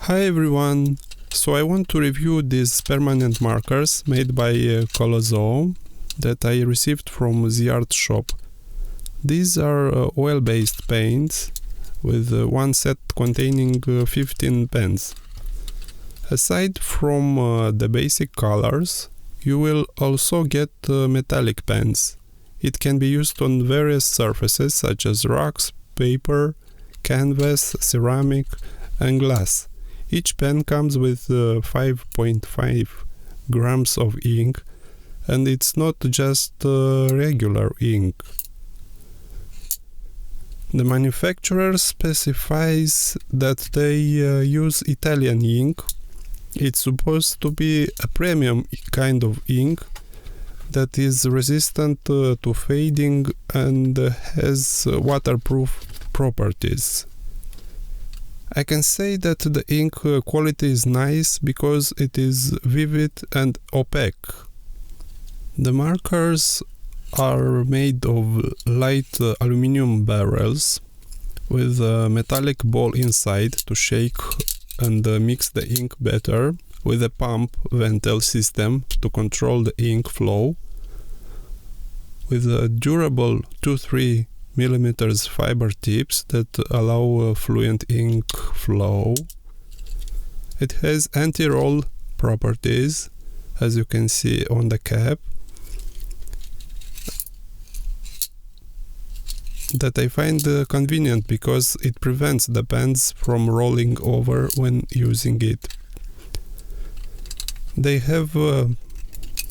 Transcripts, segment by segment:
Hi everyone! So I want to review these permanent markers made by Colozoo that I received from the art shop. These are oil-based paints with one set containing 15 pens. Aside from the basic colors, you will also get metallic pens. It can be used on various surfaces such as rocks, paper, canvas, ceramic and glass. Each pen comes with 5.5 grams of ink, and it's not just regular ink. The manufacturer specifies that they use Italian ink. It's supposed to be a premium kind of ink that is resistant to fading and has waterproof properties. I can say that the ink quality is nice because it is vivid and opaque. The markers are made of light aluminum barrels with a metallic ball inside to shake and mix the ink better, with a pump ventil system to control the ink flow, with a durable 2-3 mm fiber tips that allow fluent ink flow. It has anti-roll properties, as you can see on the cap, that I find convenient because it prevents the pens from rolling over when using it. They have the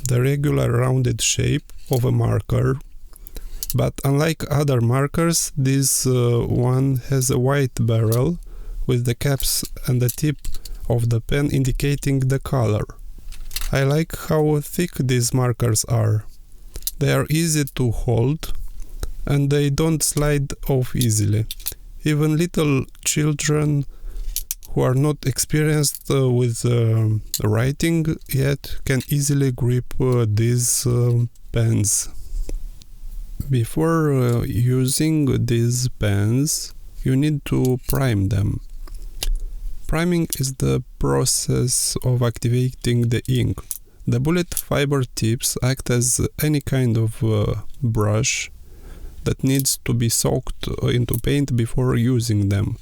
regular rounded shape of a marker, but unlike other markers, this one has a white barrel with the caps and the tip of the pen indicating the color. I like how thick these markers are. They are easy to hold and they don't slide off easily. Even little children who are not experienced with writing yet can easily grip these pens. Before using these pens, you need to prime them. Priming is the process of activating the ink. The bullet fiber tips act as any kind of brush that needs to be soaked into paint before using them.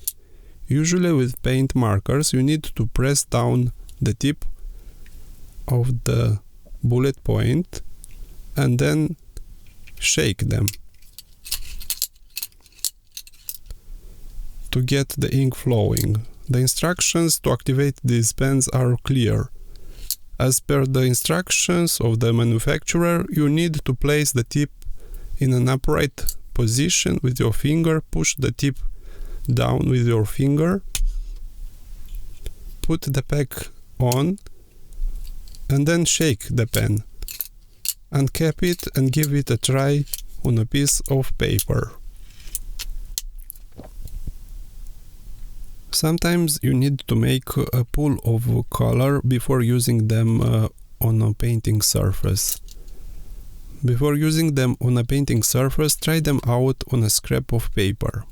Usually with paint markers, you need to press down the tip of the bullet point and then shake them to get the ink flowing. The instructions to activate these pens are clear. As per the instructions of the manufacturer, you need to place the tip in an upright position with your finger, push the tip down with your finger, put the pack on, and then shake the pen. Uncap it and give it a try on a piece of paper. Sometimes you need to make a pool of color before using them on a painting surface. Before using them on a painting surface, try them out on a scrap of paper.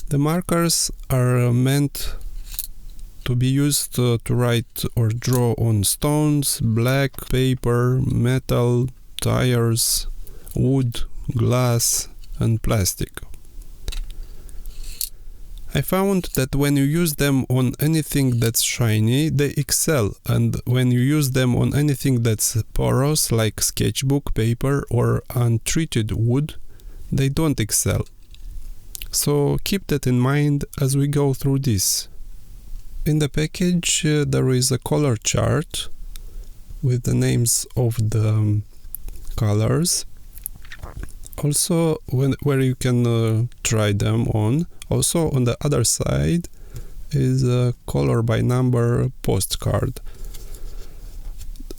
The markers are meant to be used to write or draw on stones, black, paper, metal, tires, wood, glass and plastic. I found that when you use them on anything that's shiny, they excel, and when you use them on anything that's porous, like sketchbook paper or untreated wood, they don't excel. So keep that in mind as we go through this. In the package there is a color chart with the names of the colors. Also where you can try them on. Also on the other side is a color by number postcard.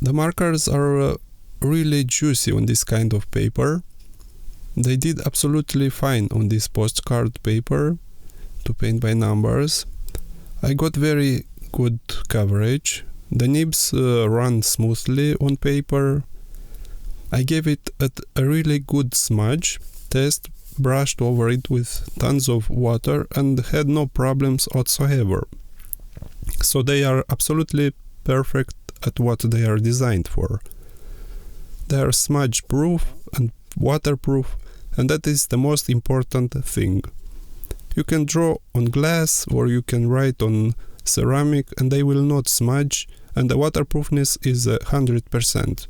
The markers are really juicy on this kind of paper. They did absolutely fine on this postcard paper to paint by numbers. I got very good coverage. The nibs run smoothly on paper. I gave it a really good smudge test brushed over it with tons of water and had no problems whatsoever. So they are absolutely perfect at what they are designed for. They are smudge proof and waterproof, and that is the most important thing. You can draw on glass or you can write on ceramic and they will not smudge, and the waterproofness is 100%.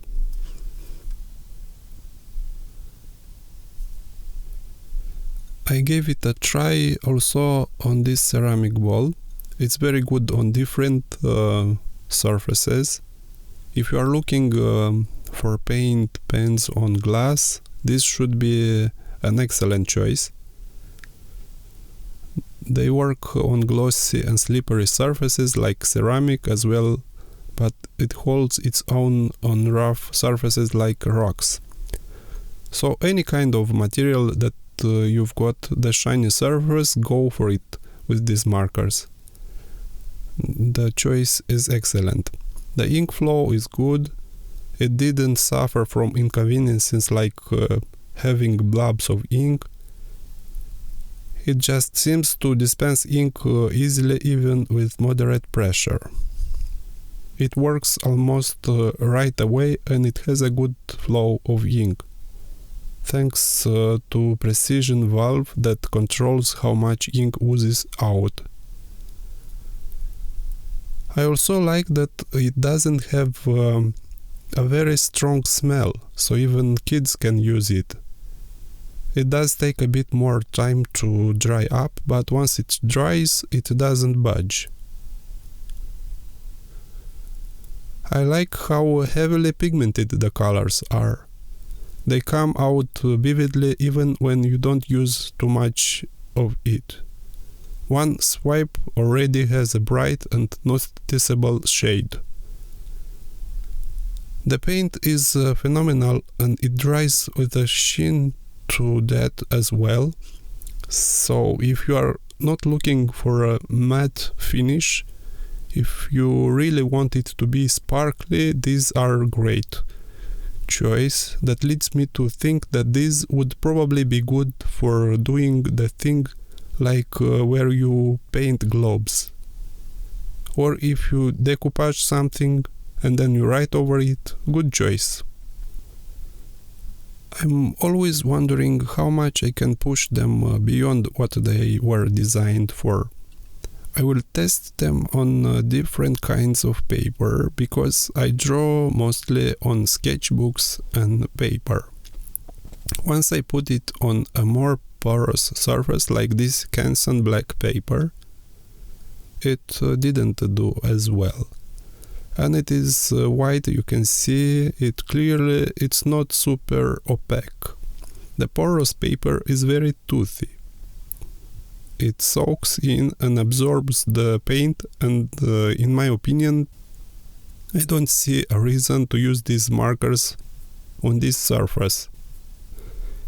I gave it a try also on this ceramic bowl. It's very good on different surfaces. If you are looking for paint pens on glass, this should be an excellent choice. They work on glossy and slippery surfaces like ceramic as well, but it holds its own on rough surfaces like rocks. So any kind of material that you've got the shiny surface, go for it with these markers. The choice is excellent. The ink flow is good. It didn't suffer from inconveniences like having blobs of ink. It just seems to dispense ink easily even with moderate pressure. It works almost right away and it has a good flow of ink, thanks to precision valve that controls how much ink oozes out. I also like that it doesn't have a very strong smell, so even kids can use it. It does take a bit more time to dry up, but once it dries, it doesn't budge. I like how heavily pigmented the colors are. They come out vividly even when you don't use too much of it. One swipe already has a bright and noticeable shade. The paint is phenomenal and it dries with a sheen to that as well. So if you are not looking for a matte finish, if you really want it to be sparkly, these are great choice. That leads me to think that these would probably be good for doing the thing like where you paint globes, or if you decoupage something and then you write over it. Good choice. I'm always wondering how much I can push them beyond what they were designed for. I will test them on different kinds of paper because I draw mostly on sketchbooks and paper. Once I put it on a more porous surface like this Canson black paper, it didn't do as well. And it is white, you can see it clearly, it's not super opaque. The porous paper is very toothy. It soaks in and absorbs the paint, and in my opinion, I don't see a reason to use these markers on this surface.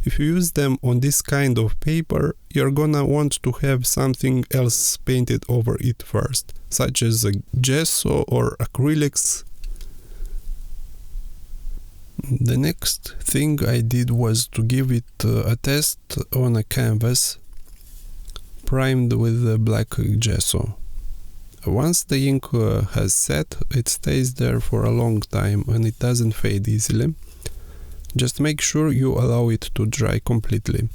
If you use them on this kind of paper, you're gonna want to have something else painted over it first, such as a gesso or acrylics. The next thing I did was to give it a test on a canvas primed with black gesso. Once the ink has set, it stays there for a long time and it doesn't fade easily. Just make sure you allow it to dry completely.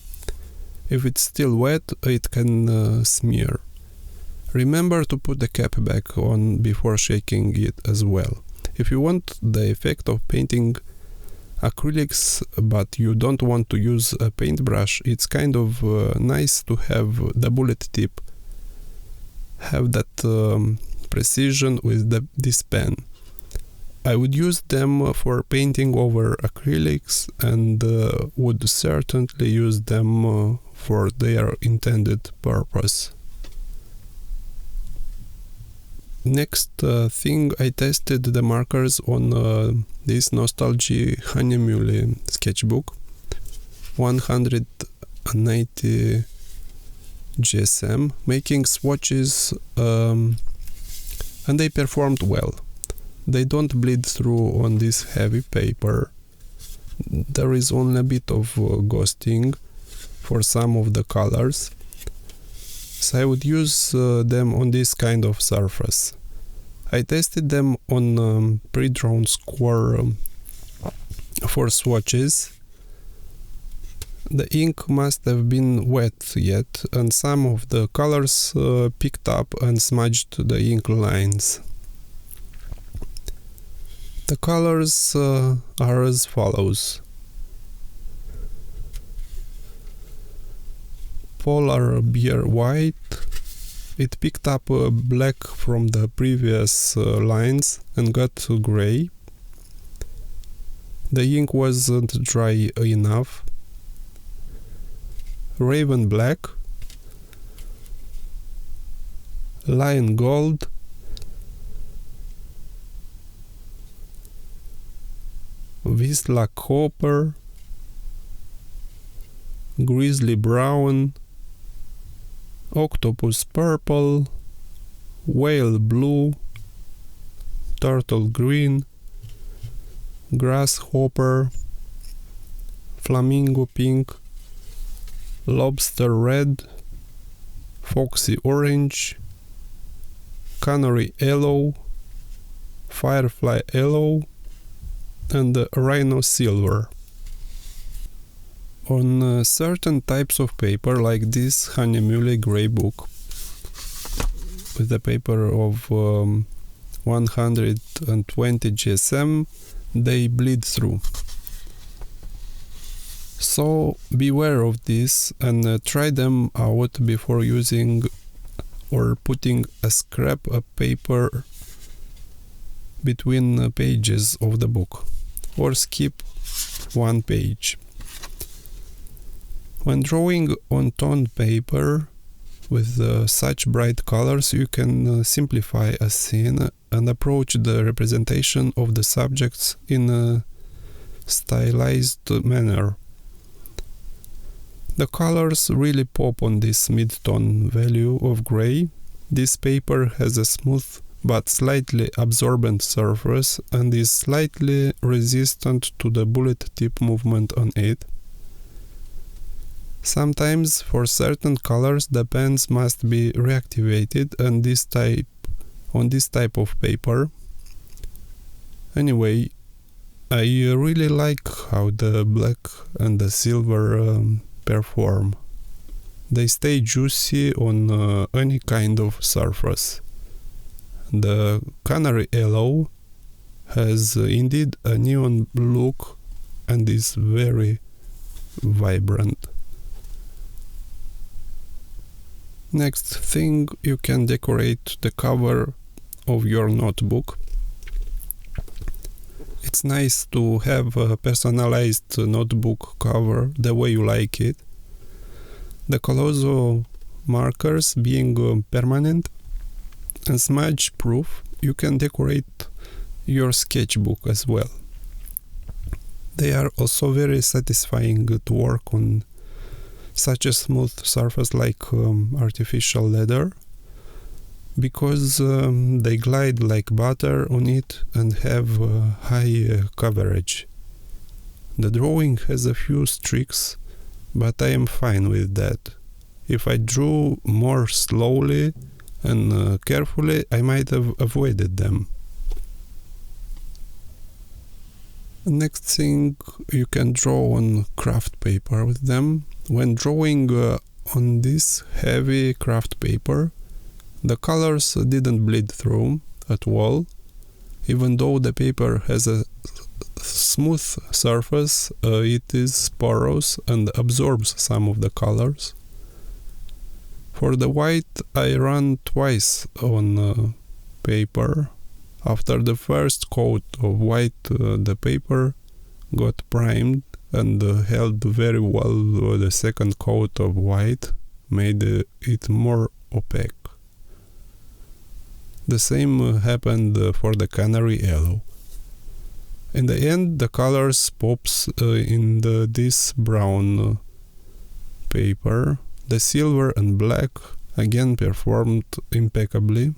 If it's still wet, it can smear. Remember to put the cap back on before shaking it as well. If you want the effect of painting acrylics but you don't want to use a paintbrush, it's kind of nice to have the bullet tip, have that precision with this pen. I would use them for painting over acrylics and would certainly use them for their intended purpose. Next thing, I tested the markers on this Nostalgie Hahnemuhle sketchbook, 190 GSM, making swatches, and they performed well. They don't bleed through on this heavy paper. There is only a bit of ghosting for some of the colors, so I would use them on this kind of surface. I tested them on pre-drawn score for swatches. The ink must have been wet yet, and some of the colors picked up and smudged the ink lines. The colors are as follows: Polar Beer White. It picked up black from the previous lines and got gray. The ink wasn't dry enough. Raven Black, Lion Gold, Wisla Copper, Grizzly Brown, Octopus Purple, Whale Blue, Turtle Green, Grasshopper, Flamingo Pink, Lobster Red, Foxy Orange, Canary Yellow, Firefly Yellow, and Rhino Silver. On certain types of paper, like this Hahnemuhle Grey Book, with a paper of 120 GSM, they bleed through. So beware of this and try them out before using or putting a scrap of paper between pages of the book, or skip one page. When drawing on toned paper with such bright colors, you can simplify a scene and approach the representation of the subjects in a stylized manner. The colors really pop on this mid-tone value of gray. This paper has a smooth but slightly absorbent surface and is slightly resistant to the bullet tip movement on it. Sometimes, for certain colors, the pens must be reactivated on this type of paper. Anyway, I really like how the black and the silver perform. They stay juicy on any kind of surface. The Canary Yellow has indeed a neon look and is very vibrant. Next thing, you can decorate the cover of your notebook. It's nice to have a personalized notebook cover the way you like it. The Colozoo markers being permanent and smudge proof, you can decorate your sketchbook as well. They are also very satisfying to work on such a smooth surface like artificial leather, because they glide like butter on it and have high coverage. The drawing has a few streaks, but I am fine with that. If I drew more slowly and carefully, I might have avoided them. Next thing, you can draw on craft paper with them. When drawing on this heavy craft paper, the colors didn't bleed through at all. Even though the paper has a smooth surface, it is porous and absorbs some of the colors. For the white, I ran twice on paper. After the first coat of white, the paper got primed and held very well. The second coat of white made it more opaque. The same happened for the Canary Yellow. In the end, the colors pops in this brown paper. The silver and black again performed impeccably.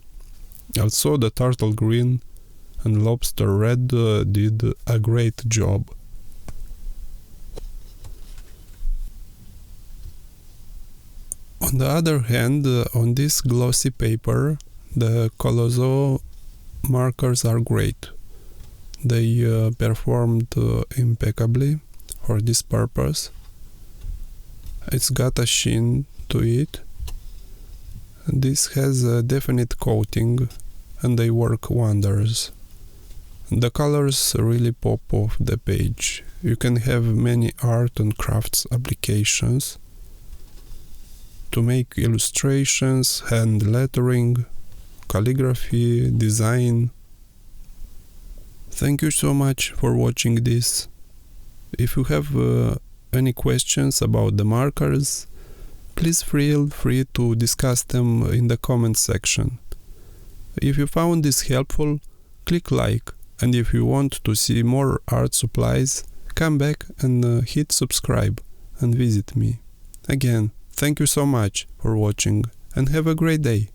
Also, the turtle green and lobster red did a great job. On the other hand, on this glossy paper, the Colozoo markers are great. They performed impeccably for this purpose. It's got a sheen to it. This has a definite coating and they work wonders. The colors really pop off the page. You can have many art and crafts applications to make illustrations, hand lettering, calligraphy, design. Thank you so much for watching this. If you have any questions about the markers, please feel free to discuss them in the comment section. If you found this helpful, click like, and if you want to see more art supplies, come back and hit subscribe and visit me. Again, thank you so much for watching and have a great day.